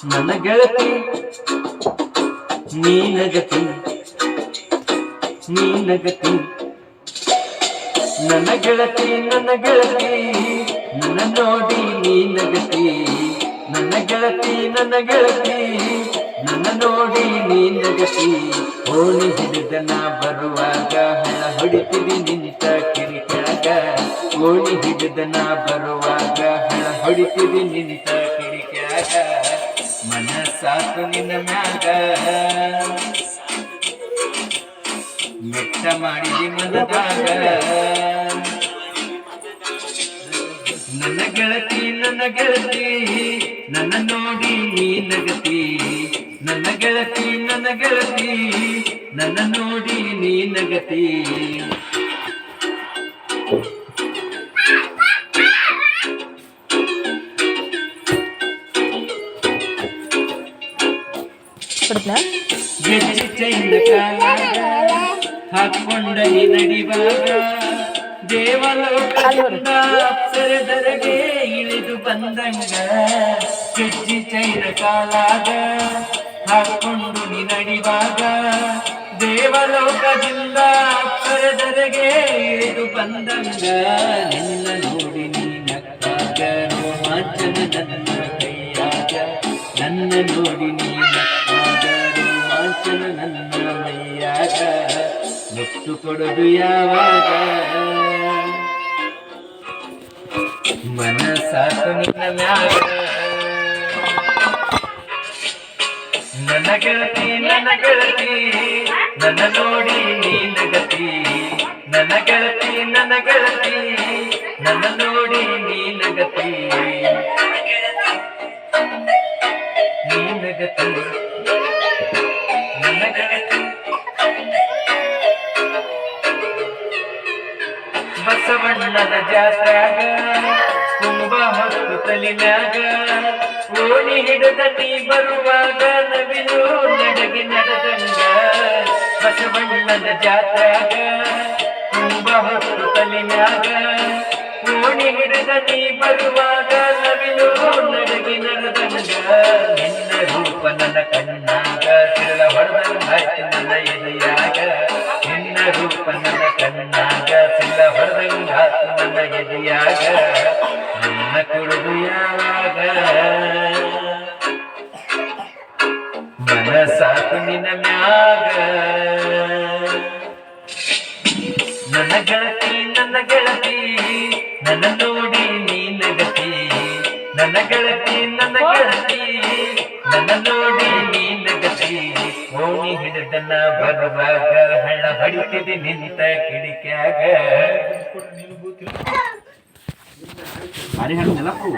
ನನ್ನ ಗೆಳತಿ ನೀನಗತಿ ನೀನಗತಿ ನನ್ನ ಗೆಳತಿ ನನ್ನ ನೋಡಿ ನೀನಗತಿ ನನ್ನ ಗೆಳತಿ ನನ್ನ ನೋಡಿ ನೀನಗತಿ ಓಣಿ ಹಿಡಿದ ನಾ ಬರುವಾಗ ಹಣ ಹೊಡಿತಿದಿ ನಿಂತ ಕಿರಿಕ್ಯಾಗ ಓಣಿ ಹಿಡಿದ ನಾ ಬರುವಾಗ ಹಣ ಹೊಡಿತಿದಿ ನಿಂತ ಕಿರಿಕ್ಯಾಗ ಮನಸ್ಸಾತು ನಿನ್ನ ಮ್ಯಾಗ ಮೆಟ್ಟ ಮಾಡಿದಿ ಮನದಾಗ ನನ್ನ ಗೆಳತಿ ನನ್ನ ನೋಡಿ ನೀನಗತಿ ನನ್ನ ಗೆಳತಿ ನನ್ನ ನೋಡಿ ನೀನಗತಿ ಗೆಜ್ಜೆ ಚೈನ ಕಾಲಾಗ ಹಾಕೊಂಡ ನಡಿವಾಗ ದೇವಲೋಕದಿಂದ ಅಪ್ಸರದರೆಗೆ ಇಳಿದು ಬಂದಂಗ ಗೆಜ್ಜೆ ಚೈನ ಕಾಲಾಗ ಹಾಕೊಂಡು ನಡಿವಾಗ ದೇವಲೋಕದಿಂದ ಅಪ್ಸರದರೆಗೆ ಇಳಿದು ಬಂದಂಗ ನಿನ್ನ ನೋಡಿ ನೀನಕ್ಕಾಗ ರೋಮಾಂಚನ ನನ್ನ ಕೈಯಾಗ ನನ್ನ ನೋಡಿ ನೀನಕ್ಕಾಗ ರೋಮಾಂಚನ ನನ್ನ ಮೈಯಾಗ ಮುತ್ತು ಕೊಡೋದು ಯಾವಾಗ ಮನಸ್ಸಾತು ನಿನ್ನ ಮ್ಯಾಗ ನನ್ನ ಗೆಳತಿ ನನ್ನ ನೋಡಿ ನೀನಗತಿ ನನ್ನ ಗೆಳತಿ ನನ್ನ ನೋಡಿ ನೀನಗತಿ ನೀನಗತಿ ನನ್ನ ಗೆಳತಿ ಬಸವಣ್ಣನ ಜಾತ್ಯಾಗ ಕುಂಭ ಹೊತ್ತು ತಲಿಮ್ಯಾಗ ಓಣಿ ಹಿಡಿದ ನೀ ಬರುವಾಗ ನವಿಲು ನಡಗಿ ನಡೆದಂಗ ಬಸವಣ್ಣನ ಜಾತ್ಯಾಗ ಕುಂಭ ಹೊತ್ತು ತಲಿಮ್ಯಾಗ ಓಣಿ ಹಿಡಿದ ನೀ ಬರುವಾಗ ನವಿಲು ನಡಗಿ ನಡೆದಂಗ ನಿನ್ನ ರೂಪ ನನ್ನ ಕಣ್ಣಾಗ ಸಿರಳ ಹೊಡೆದಂಗಾಯ್ತು ನನ್ನ ಎದೆಯಾಗ ನಿನ್ನ ರೂಪ ನನ್ನ ಕಣ್ಣಾಗ ಸಿಲ್ಲ ಹೊಡೆದಂಗಾಯ್ತು ನನ್ನ ಎದೆಯಾಗ ನನ್ನ ಕುಡಿದು ಯಾವಾಗ ಮನಸ್ಸಾತು ನಿನ್ನ ಮ್ಯಾಗ ನನ್ನ ಗೆಳತಿ ನನ್ನ ನೋಡಿ ನೀನಗತಿ ನನ್ನ ಗೆಳತಿ ನನ್ನ ನೋಡಿ ನೀನಗತಿ ಓಣಿ ಹಿಡಿದನ ಬರುವಾಗ ಹಳ್ಳ ಹೊಡಿತಿದಿ ನಿಂತ ಕಿಡಿಕ್ಯಾಗ ಭಾರಿ ಹಾಡು ನೆನಪು